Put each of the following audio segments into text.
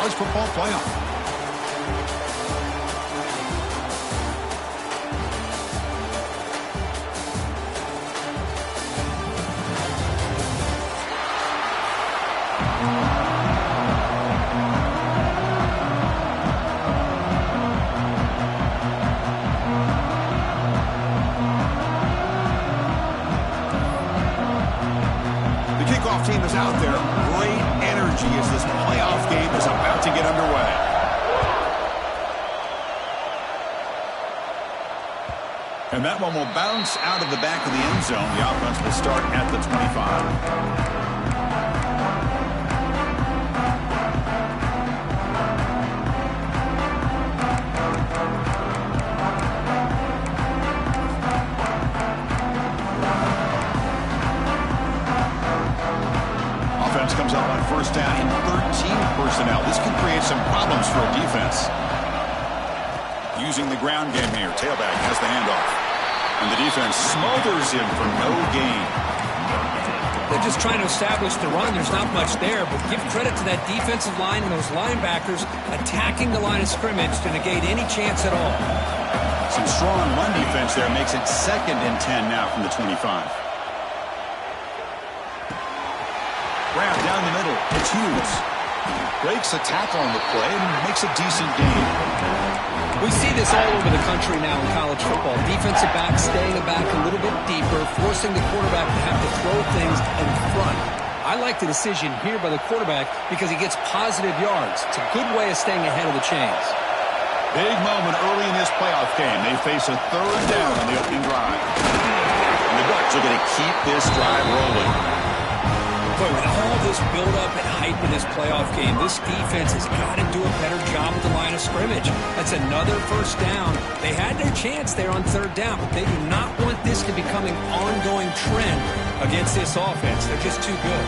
college football playoff. Team is out there. Great energy as this playoff game is about to get underway. And that one will bounce out of the back of the end zone. The offense will start at the 25. Comes up on first down in 13 personnel. This can create some problems for a defense. Using the ground game here. Tailback has the handoff. And the defense smothers him for no gain. They're just trying to establish the run. There's not much there, but give credit to that defensive line and those linebackers attacking the line of scrimmage to negate any chance at all. Some strong run defense there makes it 2nd and 10 now from the 25. Grab down the middle. It's Hughes. Breaks a tackle on the play and makes a decent gain. We see this all over the country now in college football. Defensive backs staying back a little bit deeper, forcing the quarterback to have to throw things in front. I like the decision here by the quarterback because he gets positive yards. It's a good way of staying ahead of the chains. Big moment early in this playoff game. They face a 3rd down on the opening drive. And the Ducks are going to keep this drive rolling. Boy, with all this build-up and hype in this playoff game, this defense has got to do a better job at the line of scrimmage. That's another first down. They had their chance there on 3rd down, but they do not want this to become an ongoing trend against this offense. They're just too good.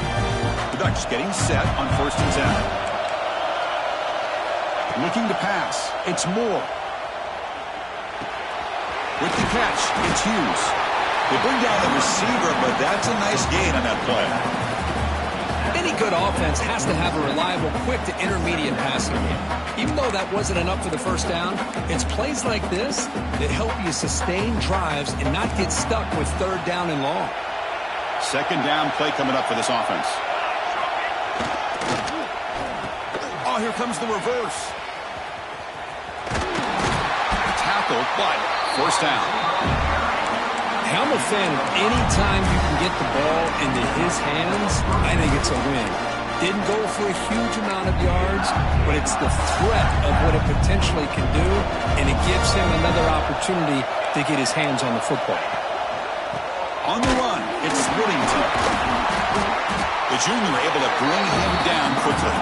The Ducks getting set on 1st and 10. Looking to pass. It's Moore. With the catch, it's Hughes. They bring down the receiver, but that's a nice gain on that play. Any good offense has to have a reliable, quick to intermediate passing game. Even though that wasn't enough for the first down, it's plays like this that help you sustain drives and not get stuck with 3rd down and long. 2nd down play coming up for this offense. Oh, here comes the reverse. Tackle, but first down. I'm a fan of any time you can get the ball into his hands, I think it's a win. Didn't go for a huge amount of yards, but it's the threat of what it potentially can do, and it gives him another opportunity to get his hands on the football. On the run, it's Whittington. The junior able to bring him down quickly.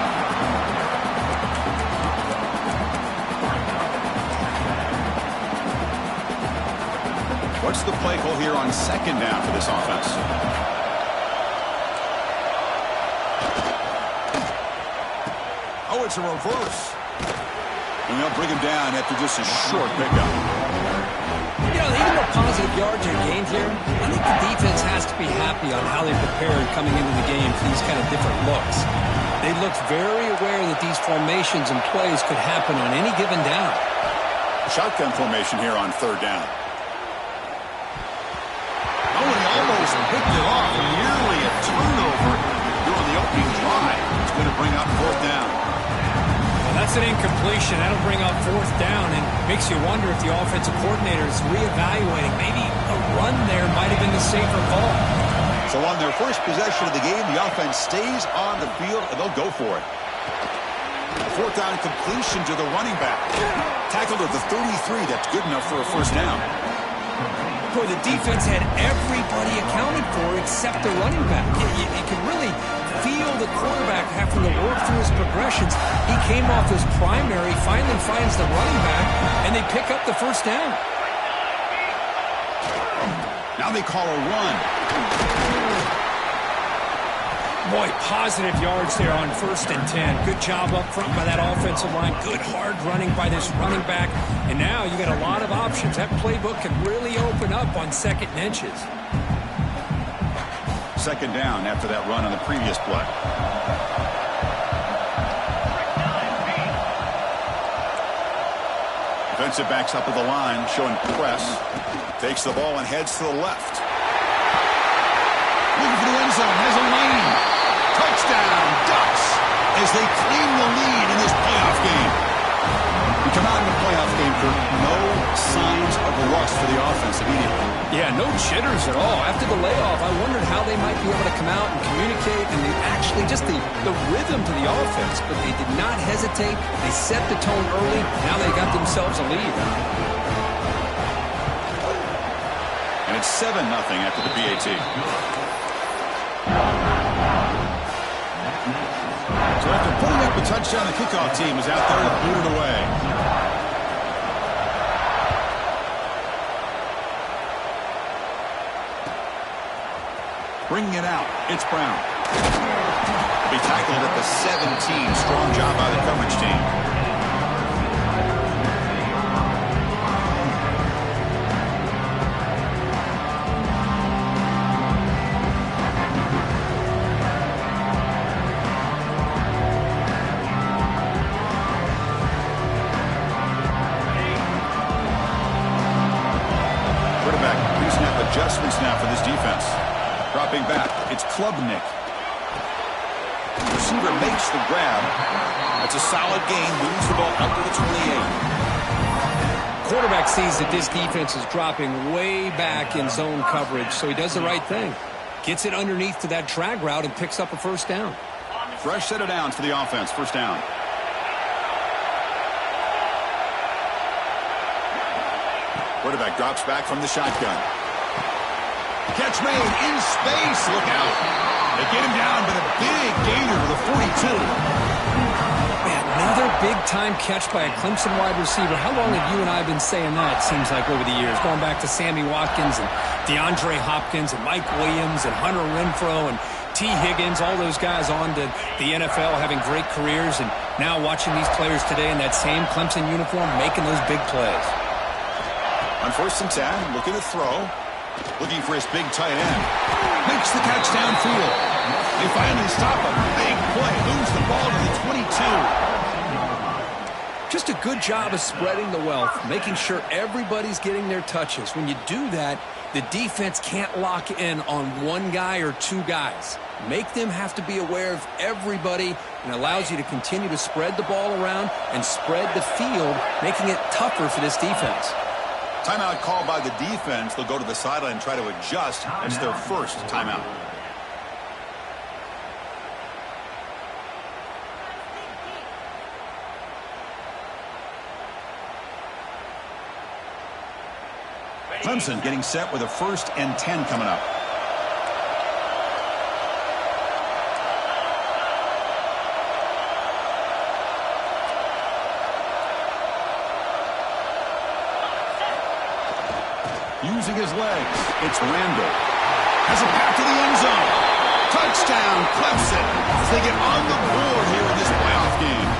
What's the play call here on 2nd down for this offense? Oh, it's a reverse. And they'll bring him down after just a short pickup. You know, even though positive yards are gained here, I think the defense has to be happy on how they prepared coming into the game for these kind of different looks. They looked very aware that these formations and plays could happen on any given down. Shotgun formation here on 3rd down. Oh, and he almost picked it off. Nearly a turnover during the opening drive. It's going to bring up 4th down. Well, that's an incompletion. That'll bring up 4th down and makes you wonder if the offensive coordinator is reevaluating. Maybe a run there might have been the safer call. So on their first possession of the game, the offense stays on the field, and they'll go for it. 4th down completion to the running back. Tackled at the 33. That's good enough for a first down. Boy, the defense had everybody accounted for except the running back. You could really feel the quarterback having to work through his progressions. He came off his primary, finally finds the running back, and they pick up the first down. Now they call a run. Boy, positive yards there on 1st and 10. Good job up front by that offensive line. Good hard running by this running back. And now you got a lot of options. That playbook can really open up on 2nd and inches. 2nd down after that run on the previous play. Defensive backs up at the line, showing press. Takes the ball and heads to the left. Looking for the end zone, has a lane. Touchdown, Ducks, as they claim the lead in this playoff game. We come out in the playoff game for no signs of rust for the offense immediately. Yeah, no jitters at all. After the layoff, I wondered how they might be able to come out and communicate and actually just the rhythm to the offense. But they did not hesitate. They set the tone early. Now they got themselves a lead. And it's 7-0 after the PAT. So after putting up a touchdown, the kickoff team is out there to boot it away. Bringing it out, it's Brown. He'll be tackled at the 17. Strong job by the coverage team. Quarterback, pre-snap adjustments now for this defense. Dropping back, it's Klubnik. Receiver makes the grab. That's a solid gain, moves the ball up to the 28. Quarterback sees that this defense is dropping way back in zone coverage, so he does the right thing. Gets it underneath to that drag route and picks up a first down. Fresh set of downs for the offense, first down. Quarterback drops back from the shotgun. Catch made in space. Look out. They get him down, but a big gainer to the 42. Man, another big-time catch by a Clemson wide receiver. How long have you and I been saying that, it seems like, over the years? Going back to Sammy Watkins and DeAndre Hopkins and Mike Williams and Hunter Renfrow and T. Higgins, all those guys on to the NFL having great careers. And now watching these players today in that same Clemson uniform making those big plays. On 1st and 10, looking to throw. Looking for his big tight end. Makes the catch downfield. They finally stop a big play. Moves the ball to the 22. Just a good job of spreading the wealth, making sure everybody's getting their touches. When you do that, the defense can't lock in on one guy or two guys. Make them have to be aware of everybody, and allows you to continue to spread the ball around and spread the field, making it tougher for this defense. Timeout called by the defense. They'll go to the sideline and try to adjust. That's their first timeout. Clemson getting set with a 1st and 10 coming up. Using his legs, it's Randall. Has a path to the end zone. Touchdown, Clemson, as they get on the board here in this playoff game.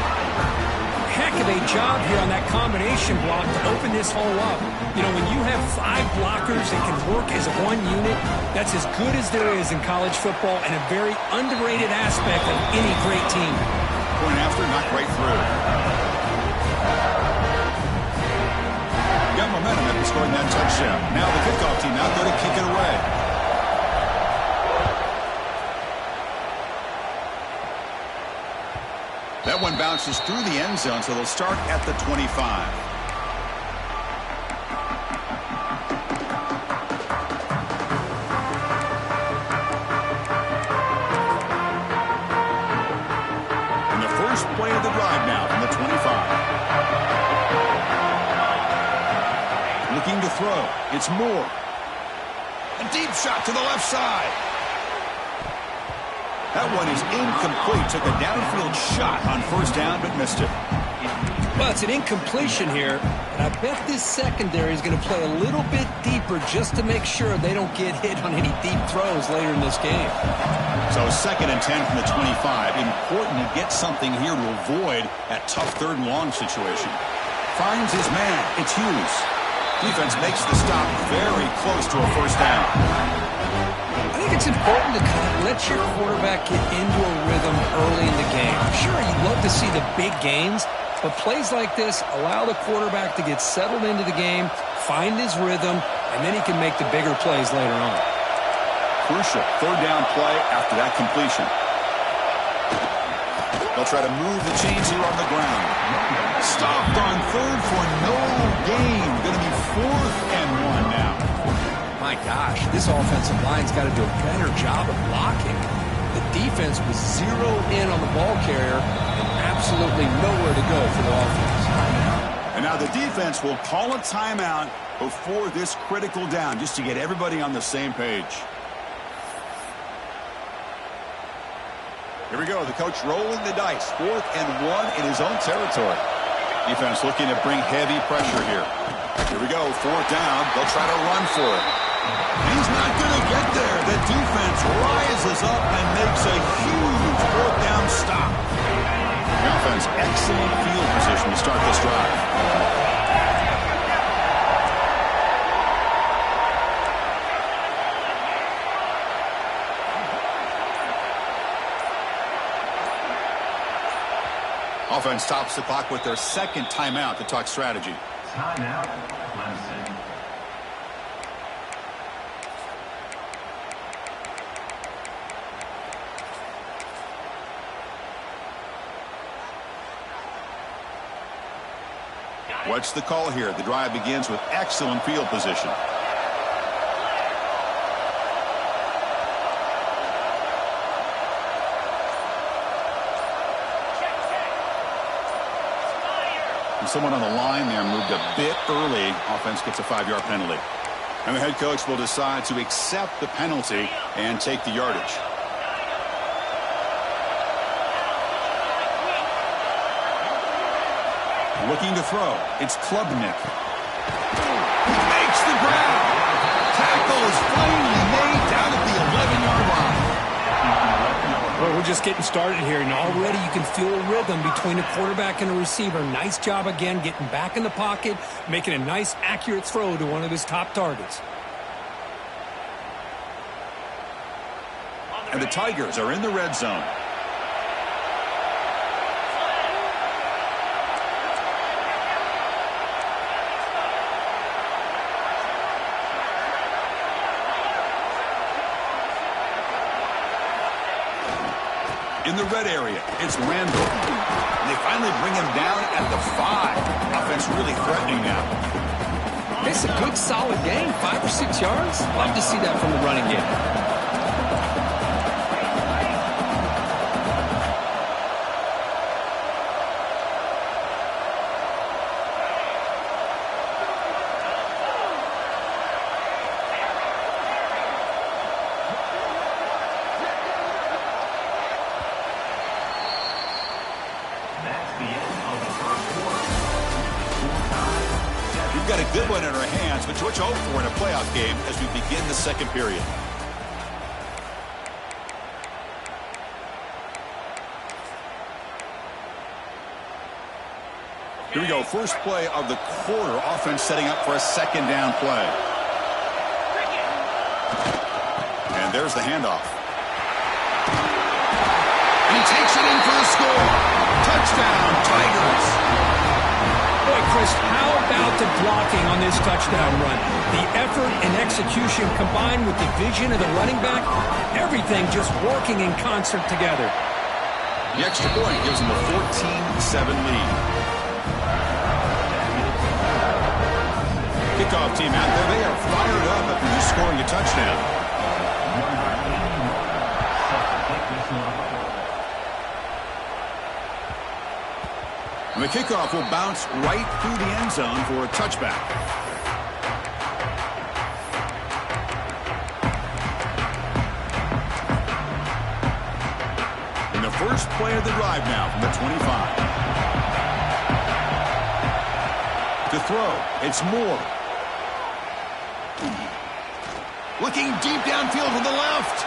Heck of a job here on that combination block to open this hole up. You know, when you have 5 blockers that can work as one unit, that's as good as there is in college football and a very underrated aspect of any great team. Point after, knocked right through. Got momentum after scoring that touchdown. Now the kickoff team out there to kick it away. That one bounces through the end zone, so they'll start at the 25. And the first play of the drive now from the 25. Looking to throw. It's Moore. A deep shot to the left side. That one is incomplete. Took a downfield shot on 1st down, but missed it. Well, it's an incompletion here, and I bet this secondary is going to play a little bit deeper just to make sure they don't get hit on any deep throws later in this game. So 2nd and 10 from the 25. Important to get something here to avoid that tough 3rd and long situation. Finds his man. It's Hughes. Defense makes the stop very close to a 1st down. I think it's important to kind of let your quarterback get into a rhythm early in the game. Sure, you'd love to see the big gains, But plays like this allow the quarterback to get settled into the game, find his rhythm, and then he can make the bigger plays later on. Crucial third down play after that completion. They'll try to move the chains here on the ground. Stopped on third for no gain. Going to be 4th and 1 now. My gosh, this offensive line's got to do a better job of blocking. The defense was zeroed in on the ball carrier and absolutely nowhere to go for the offense. And now the defense will call a timeout before this critical down, just to get everybody on the same page. Here we go. The coach rolling the dice. 4th and 1 in his own territory. Defense looking to bring heavy pressure here. Here we go. 4th down. They'll try to run for it. He's not going to get there. The defense rises up and makes a huge 4th down stop. The offense, excellent field position to start this drive. Offense stops the clock with their second timeout to talk strategy. Timeout, Clemson. What's the call here? The drive begins with excellent field position. Someone on the line there moved a bit early. Offense gets a 5-yard penalty. And the head coach will decide to accept the penalty and take the yardage. Looking to throw. It's Klubnik. He makes the grab. Tackle is finally made down at the 11-yard line. Well, we're just getting started here, and already you can feel a rhythm between the quarterback and the receiver. Nice job again getting back in the pocket, making a nice, accurate throw to one of his top targets. And the Tigers are in the red zone. In the red area, it's Randall. And they finally bring him down at the 5. Offense really threatening now. It's a good, solid game, 5 or 6 yards. Love to see that from the running game. Got a good one in our hands, but what you hope for in a playoff game as we begin the second period. Here we go. First play of the quarter. Offense setting up for a second down play. And there's the handoff. And he takes it in for the score. Touchdown, Tigers. Boy, Chris, how about the blocking on this touchdown run? The effort and execution combined with the vision of the running back, everything just working in concert together. The extra point gives them a 14-7 lead. Kickoff team out there, they are fired up after just scoring a touchdown. And the kickoff will bounce right through the end zone for a touchback. In the first play of the drive now from the 25. To throw, it's Moore. Looking deep downfield to the left.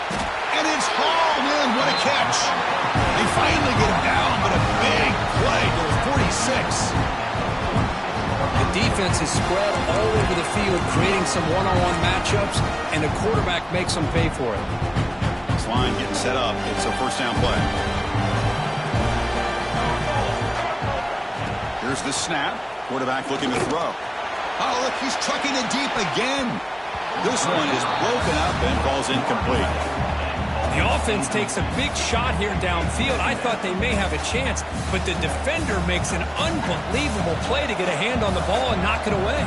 And it's hauled in. What a catch. They finally get him down, but a big play to the 46. The defense is spread all over the field, creating some one-on-one matchups, and the quarterback makes them pay for it. This line getting set up. It's a first down play. Here's the snap. Quarterback looking to throw. Oh, look, he's trucking it deep again. This one is broken up and falls incomplete. The offense takes a big shot here downfield. I thought they may have a chance, but the defender makes an unbelievable play to get a hand on the ball and knock it away.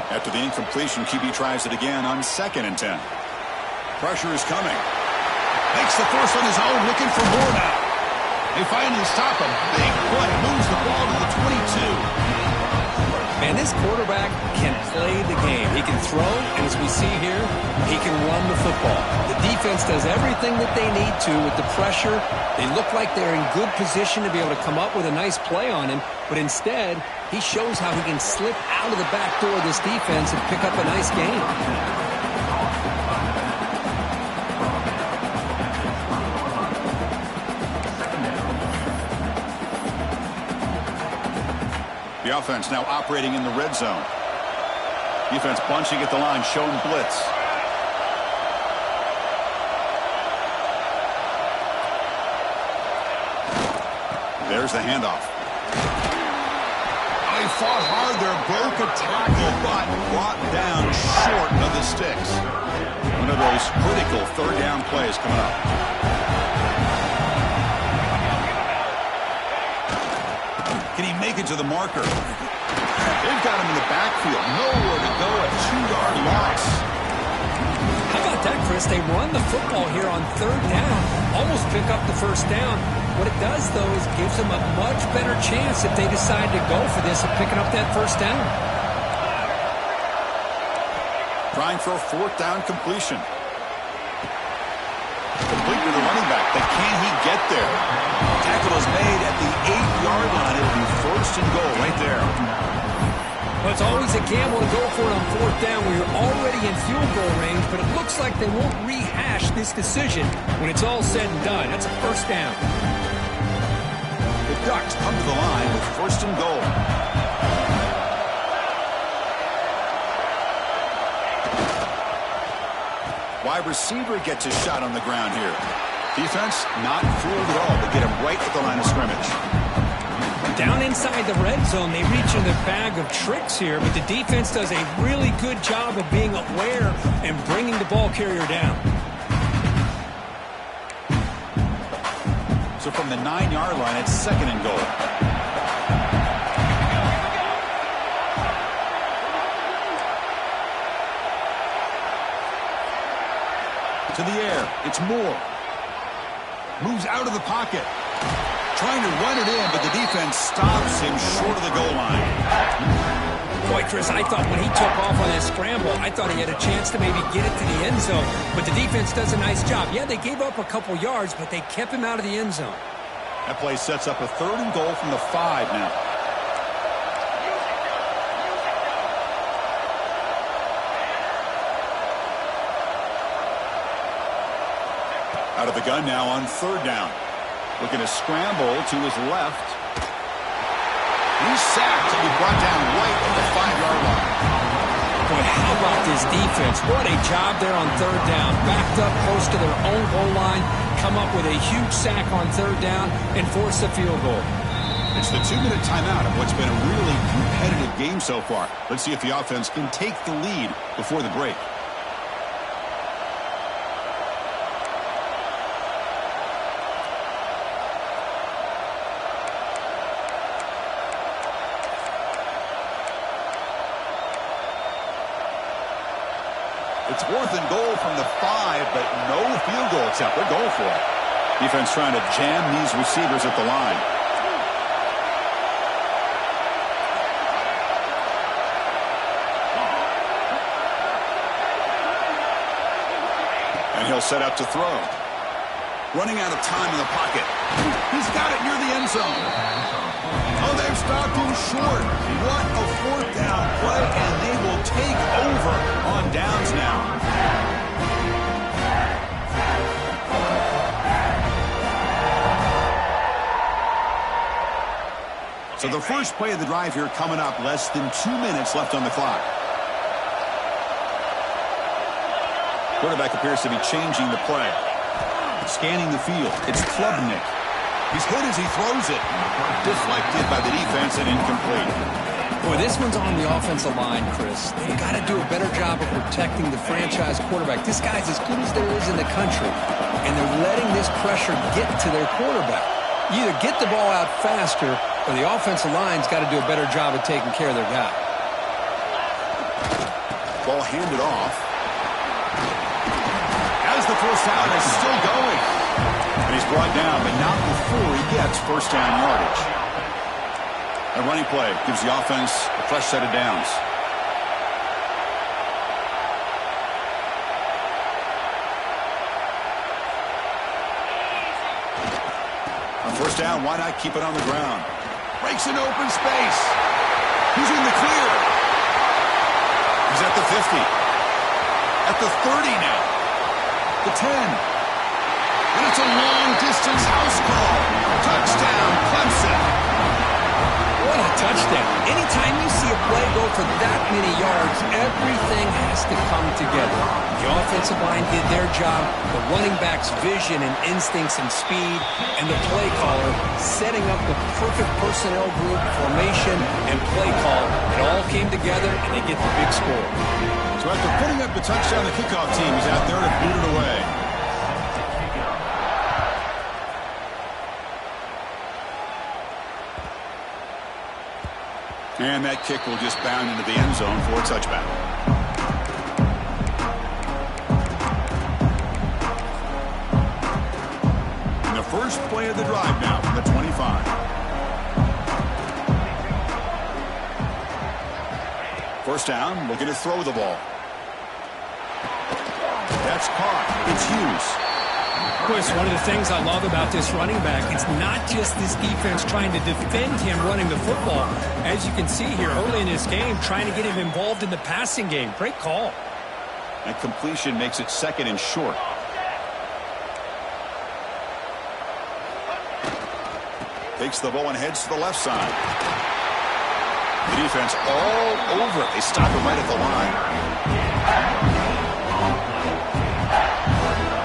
After the incompletion, QB tries it again on 2nd and 10. Pressure is coming. Makes the first on his own, looking for more now. They finally stop him. Big play. Moves the ball to the 22. Man, this quarterback can play the game. He can throw, and as we see here, he can run the football. The defense does everything that they need to with the pressure. They look like they're in good position to be able to come up with a nice play on him, but instead, he shows how he can slip out of the back door of this defense and pick up a nice gain. The offense now operating in the red zone. Defense bunching at the line, showing blitz. There's the handoff. Oh, he fought hard there, broke a tackle, but brought down short of the sticks. One of those critical third down plays coming up. Can he make it to the marker? They've got him in the backfield. Nowhere to go, a 2-yard loss. How about that, Chris? They run the football here on 3rd down. Almost pick up the 1st down. What it does, though, is gives them a much better chance if they decide to go for this of picking up that 1st down. Trying for a 4th down completion. Complete to the running back, but can he get there? Tackle is made at the 8-yard line. It'll be 1st and goal right there. Well, it's always a gamble to go for it on 4th down where you're already in field goal range, but it looks like they won't rehash this decision when it's all said and done. That's a 1st down. The Ducks come to the line with 1st and goal. Wide receiver gets a shot on the ground here. Defense not fooled at all, but get him right at the line of scrimmage. Down inside the red zone, they reach in the bag of tricks here, but the defense does a really good job of being aware and bringing the ball carrier down. So from the 9-yard line, it's 2nd and goal. To the air, it's Moore. Moves out of the pocket. Trying to run it in, but the defense stops him short of the goal line. Boy, Chris, I thought when he took off on that scramble, I thought he had a chance to maybe get it to the end zone. But the defense does a nice job. Yeah, they gave up a couple yards, but they kept him out of the end zone. That play sets up a 3rd and goal from the 5 now. Out of the gun now on 3rd down. Looking to scramble to his left. He's sacked and be brought down right at the 5-yard line. Boy, how about this defense? What a job there on 3rd down. Backed up close to their own goal line. Come up with a huge sack on 3rd down and force a field goal. It's the 2-minute timeout of what's been a really competitive game so far. Let's see if the offense can take the lead before the break. It's 4th and goal from the 5, but no field goal attempt. They're going for it. Defense trying to jam these receivers at the line. And he'll set up to throw. Running out of time in the pocket. He's got it near the end zone. Oh, they've stopped him short. What a 4th down play, and they will take over on downs now. So the first play of the drive here coming up, less than 2 minutes left on the clock. Quarterback appears to be changing the play. Scanning the field. It's Klubnik. He's hit as he throws it. Deflected by the defense and incomplete. Boy, this one's on the offensive line, Chris. They've got to do a better job of protecting the franchise quarterback. This guy's as good as there is in the country, and they're letting this pressure get to their quarterback. You either get the ball out faster, or the offensive line's got to do a better job of taking care of their guy. Ball handed off. As the first down is still going. And he's brought down, but not before he gets first down yardage. A running play gives the offense a fresh set of downs. On first down, why not keep it on the ground? Breaks an open space. He's in the clear. He's at the 50. At the 30 now. The 10. And it's a long-distance house call. Touchdown, Clemson. What a touchdown. Anytime you see a play go for that many yards, everything has to come together. The offensive line did their job, the running back's vision and instincts and speed, and the play caller setting up the perfect personnel group, formation, and play call. It all came together, and they get the big score. So after putting up the touchdown, the kickoff team is out there to boot it away. And that kick will just bound into the end zone for a touchback. And the first play of the drive now from the 25. First down, looking to throw the ball. That's caught. It's Hughes. Chris, one of the things I love about this running back, it's not just this defense trying to defend him running the football. As you can see here early in this game, trying to get him involved in the passing game. Great call. That completion makes it second and short. Takes the ball and heads to the left side. The defense all over it. They stop it right at the line.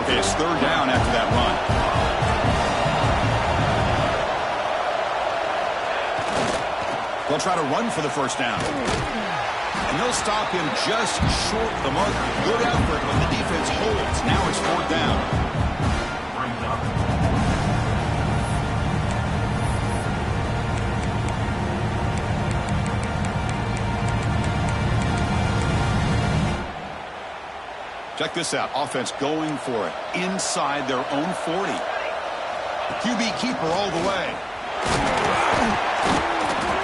Okay, it's third down after that run. They'll try to run for the first down. And they'll stop him just short of the mark. Good effort, but the defense holds. Now it's fourth down. Check this out. Offense going for it inside their own 40. QB keeper all the way.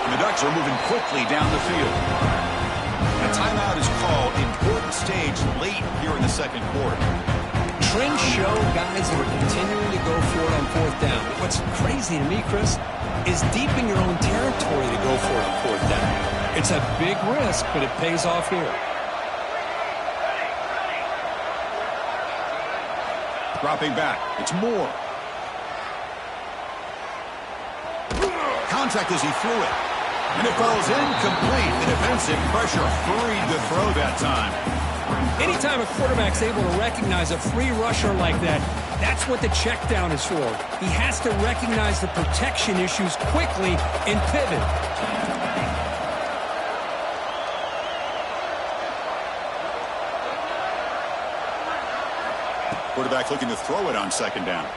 And the Ducks are moving quickly down the field. A timeout is called. Important stage late here in the second quarter. Trends show guys that are continuing to go for it on fourth down. But what's crazy to me, Chris, is deep in your own territory to go for it on fourth down. It's a big risk, but it pays off here. Dropping back. It's Moore. Contact as he threw it. And it falls incomplete. The defensive pressure freed the throw that time. Anytime a quarterback's able to recognize a free rusher like that, that's what the check down is for. He has to recognize the protection issues quickly and pivot. Quarterback looking to throw it on second down.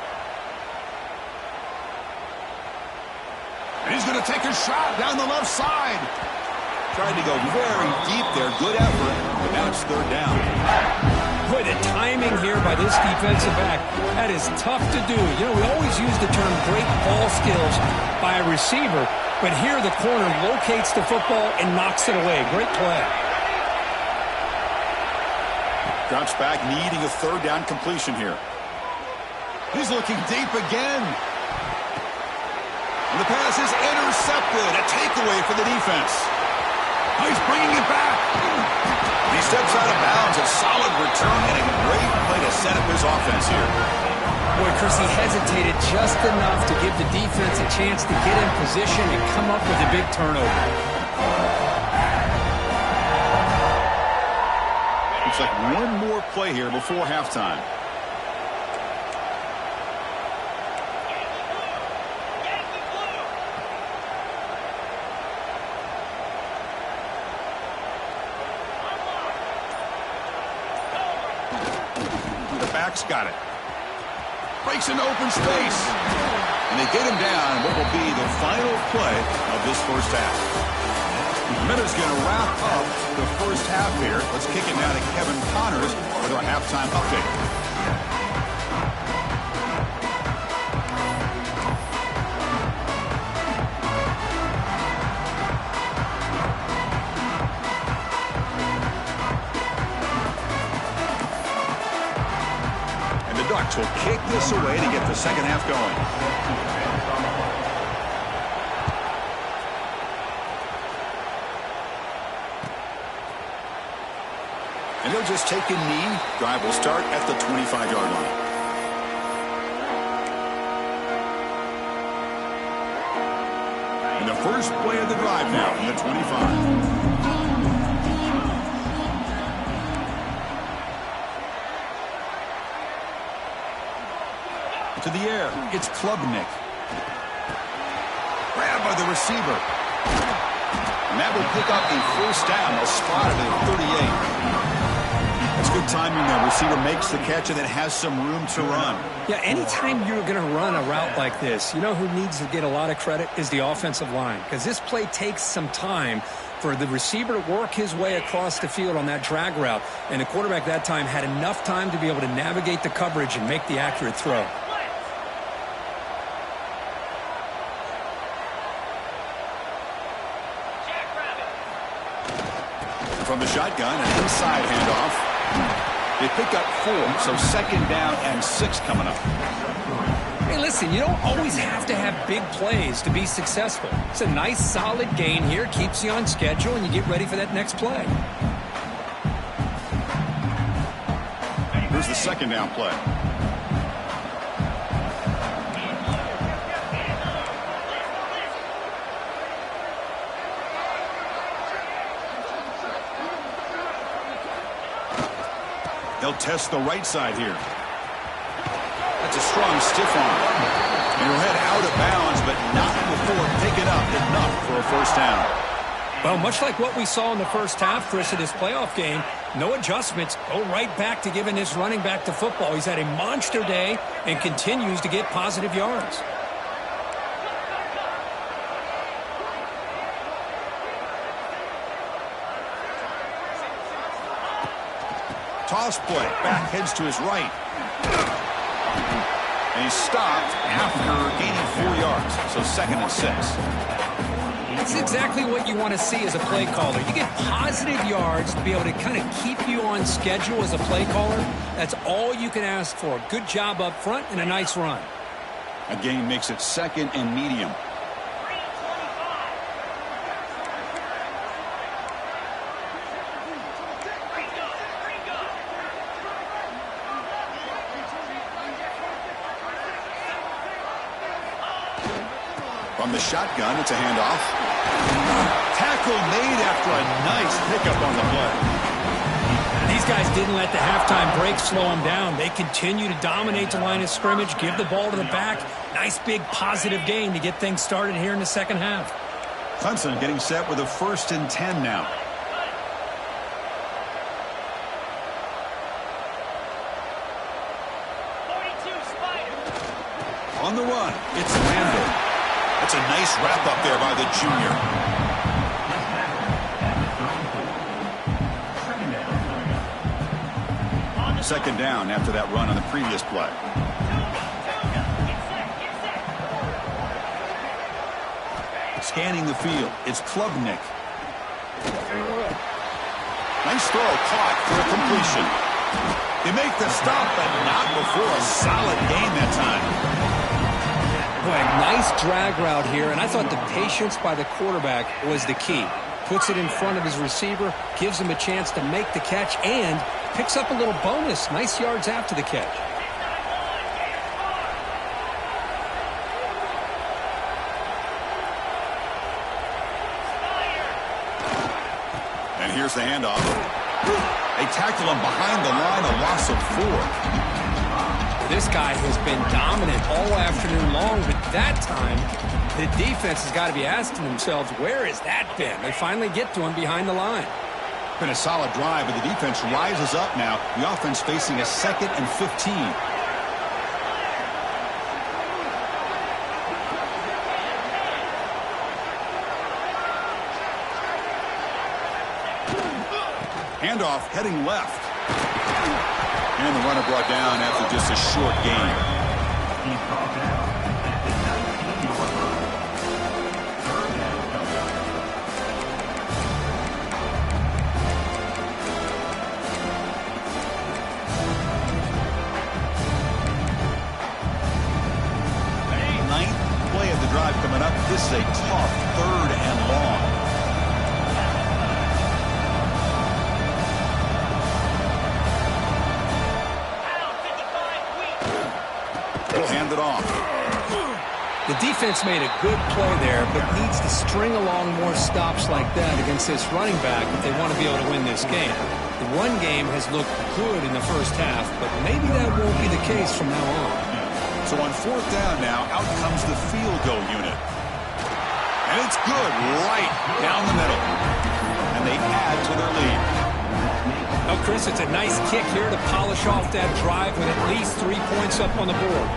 And he's going to take a shot down the left side. Tried to go very deep there. Good effort. But now it's third down. Boy, the timing here by this defensive back, that is tough to do. You know, we always use the term great ball skills by a receiver. But here the corner locates the football and knocks it away. Great play. Drops back, needing a third down completion here. He's looking deep again. And the pass is intercepted. A takeaway for the defense. Oh, he's bringing it back. And he steps out of bounds. A solid return and a great play to set up his offense here. Boy, Chris, he hesitated just enough to give the defense a chance to get in position and come up with a big turnover. Looks like one more play here before halftime. The back's got it. Breaks into open space. And they get him down what will be the final play of this first half. The minute's going to wrap up the first half here. Let's kick it now to Kevin Connors with our halftime update. And the Ducks will kick this away to get the second half going. And they'll just take a knee. Drive will start at the 25-yard line. And the first play of the drive now from the 25. To the air, it's Klubnik. Grabbed by the receiver. And that will pick up a first down. They'll spot it at 38. That's good timing there. Receiver makes the catch and then has some room to run. Yeah, anytime you're going to run a route like this, you know who needs to get a lot of credit is the offensive line. Because this play takes some time for the receiver to work his way across the field on that drag route. And the quarterback that time had enough time to be able to navigate the coverage and make the accurate throw. From the shotgun, an inside handoff. They pick up 4, so second down and 6 coming up. Hey, listen, you don't always have to have big plays to be successful. It's a nice, solid gain here, keeps you on schedule, and you get ready for that next play. Here's the second down play. They'll test the right side here. That's a strong stiff arm. And he'll head out of bounds, but not before picking up enough for a first down. Well, much like what we saw in the first half, Chris, of this playoff game, no adjustments. Go right back to giving this running back to football. He's had a monster day and continues to get positive yards. Toss play. Back heads to his right. And he's stopped after gaining 4 yards. So second and 6. That's exactly what you want to see as a play caller. You get positive yards to be able to kind of keep you on schedule as a play caller. That's all you can ask for. Good job up front and a nice run. A gain makes it second and medium. From the shotgun, it's a handoff. Tackle made after a nice pickup on the play. These guys didn't let the halftime break slow them down. They continue to dominate the line of scrimmage, give the ball to the back. Nice big positive gain to get things started here in the second half. Clemson getting set with a 1st and 10 now. On the run, it's Landon. That's a nice wrap up there by the junior. Second down after that run on the previous play. Scanning the field, it's Klubnik. Nice throw, caught for a completion. They make the stop, but not before a solid gain that time. Boy, nice drag route here, and I thought the patience by the quarterback was the key. Puts it in front of his receiver, gives him a chance to make the catch, and picks up a little bonus. Nice yards after the catch. And here's the handoff. They tackle him behind the line, a loss of 4. This guy has been dominant all afternoon long, but that time, the defense has got to be asking themselves, where has that been? They finally get to him behind the line. Been a solid drive, but the defense rises up now. The offense facing a 2nd and 15. Handoff heading left. And the runner brought down after just a short gain. He's brought down at the 19-yard line. Third down. Ninth play of the drive coming up. This is a tough 3rd and long. Hand it off. The defense made a good play there, but needs to string along more stops like that against this running back if they want to be able to win this game. The run game has looked good in the first half, but maybe that won't be the case from now on. So on 4th down now, out comes the field goal unit. And it's good right down the middle. And they add to their lead. Oh, Chris, it's a nice kick here to polish off that drive with at least 3 points up on the board.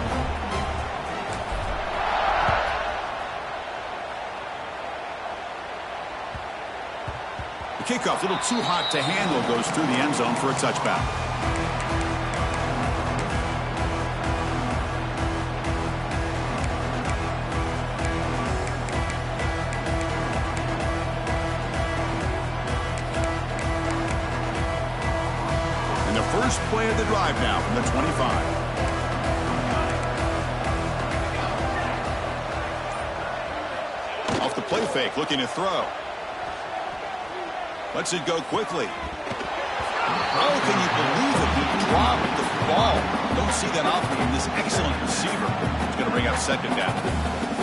The kickoff, a little too hot to handle, goes through the end zone for a touchback. And the first play of the drive now from the 25. Off the play fake, looking to throw. Lets it go quickly. Oh, can you believe it? He dropped the ball. Don't see that often from this excellent receiver. He's going to bring up 2nd down.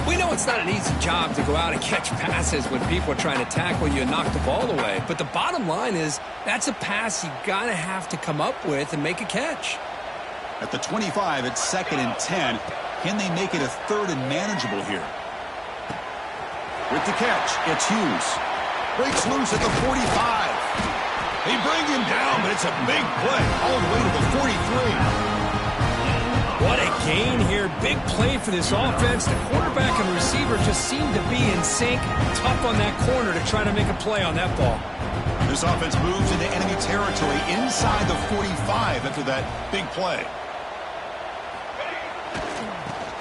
We know it's not an easy job to go out and catch passes when people are trying to tackle you and knock the ball away. But the bottom line is that's a pass you got to have to come up with and make a catch. At the 25, it's 2nd and 10. Can they make it a 3rd and manageable here? With the catch, it's Hughes. Breaks loose at the 45. They bring him down, but it's a big play all the way to the 43. What a gain here. Big play for this offense. The quarterback and receiver just seem to be in sync. Tough on that corner to try to make a play on that ball. This offense moves into enemy territory inside the 45 after that big play.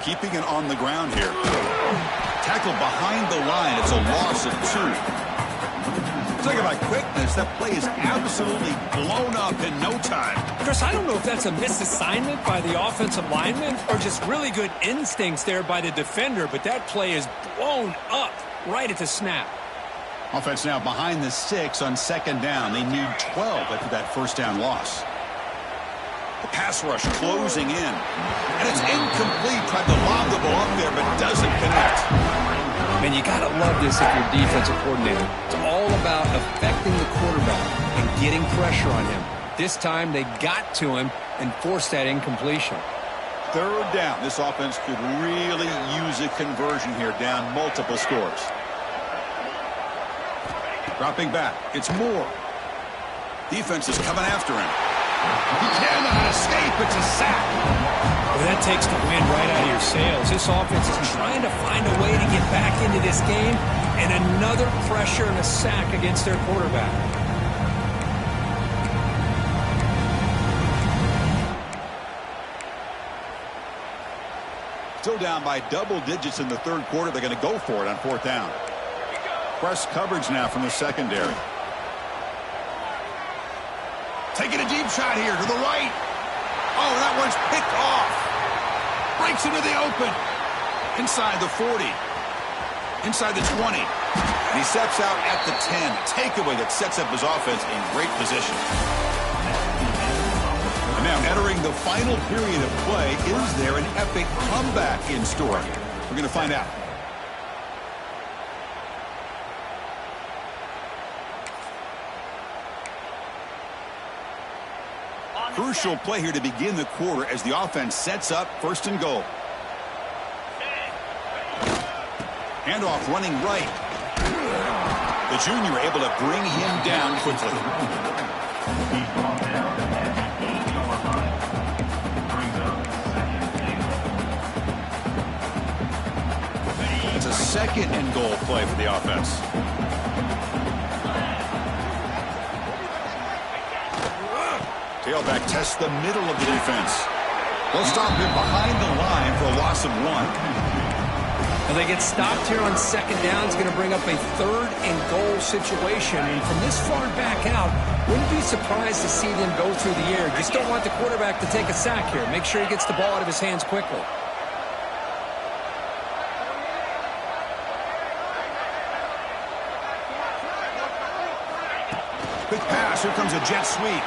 Keeping it on the ground here. Tackled behind the line. It's a loss of 2. Talk about quickness. That play is absolutely blown up in no time. Chris, I don't know if that's a misassignment by the offensive lineman or just really good instincts there by the defender, but that play is blown up right at the snap. Offense now behind the 6 on 2nd down. They need 12 after that 1st down loss. The pass rush closing in. And it's incomplete. Tried to lob the ball up there, but doesn't connect. Man, you got to love this if you're defensive coordinator. It's all about affecting the quarterback and getting pressure on him. This time they got to him and forced that incompletion. 3rd down. This offense could really use a conversion here, down multiple scores. Dropping back. It's Moore. Defense is coming after him. He cannot escape. It's a sack. Well, that takes the wind right out of your sails. This offense is trying to find a way to get back into this game, and another pressure and a sack against their quarterback. Still down by double digits in the 3rd quarter. They're going to go for it on 4th down. Press coverage now from the secondary. Taking a deep shot here to the right. Oh, that one's picked off. Breaks into the open. Inside the 40. Inside the 20. And he steps out at the 10. A takeaway that sets up his offense in great position. And now entering the final period of play, is there an epic comeback in store? We're going to find out. Crucial play here to begin the quarter as the offense sets up 1st and goal. Handoff running right. The junior able to bring him down quickly. He's brought down at the 8-yard line. Brings up 2nd and 8. It's a 2nd and goal play for the offense. Tailback tests the middle of the defense. They'll stop him behind the line for a loss of 1. Well, they get stopped here on 2nd down. It's going to bring up a 3rd and goal situation. And from this far back out, wouldn't be surprised to see them go through the air. Just don't want the quarterback to take a sack here. Make sure he gets the ball out of his hands quickly. Quick pass. Here comes a jet sweep.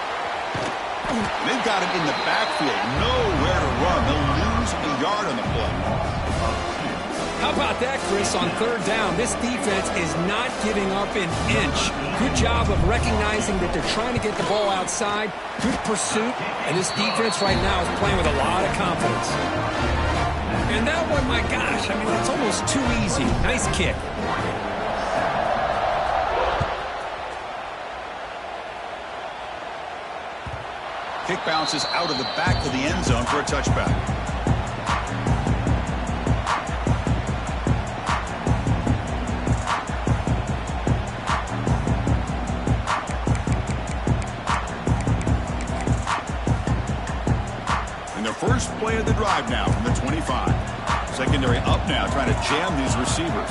They've got him in the backfield. Nowhere to run. They'll lose a yard on the play. How about that, Chris, on 3rd down? This defense is not giving up an inch. Good job of recognizing that they're trying to get the ball outside. Good pursuit. And this defense right now is playing with a lot of confidence. And that one, my gosh, I mean, it's almost too easy. Nice kick. Kick bounces out of the back of the end zone for a touchback. And their first play of the drive now from the 25. Secondary up now, trying to jam these receivers.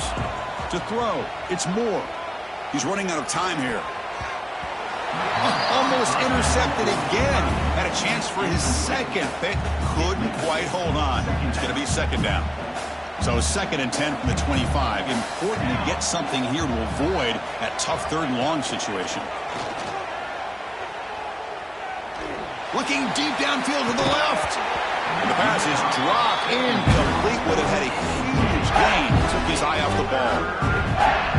To throw, it's Moore. He's running out of time here. Almost intercepted again. Had a chance for his 2nd, but couldn't quite hold on. It's going to be 2nd down. So 2nd and 10 from the 25. Important to get something here to avoid that tough 3rd and long situation. Looking deep downfield to the left. And the pass is dropped incomplete. Would have had a huge gain. Took his eye off the ball.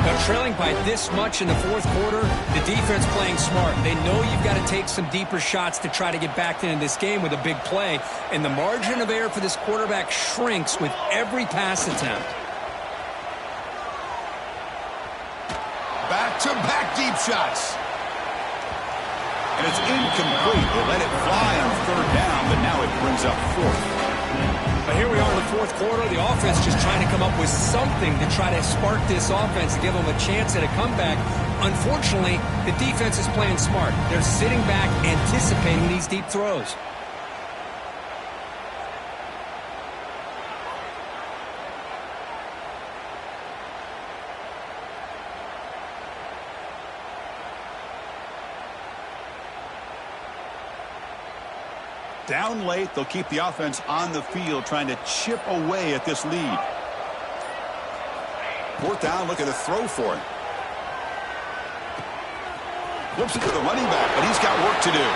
Now, trailing by this much in the 4th quarter, the defense playing smart. They know you've got to take some deeper shots to try to get back into this game with a big play. And the margin of error for this quarterback shrinks with every pass attempt. Back-to-back deep shots. And it's incomplete. They let it fly on 3rd down, but now it brings up 4th. But here we are in the 4th quarter. The offense just trying to come up with something to try to spark this offense to give them a chance at a comeback. Unfortunately, the defense is playing smart. They're sitting back anticipating these deep throws. Down late, they'll keep the offense on the field, trying to chip away at this lead. 4th down, look at the throw for it. Flips it to the running back, but he's got work to do.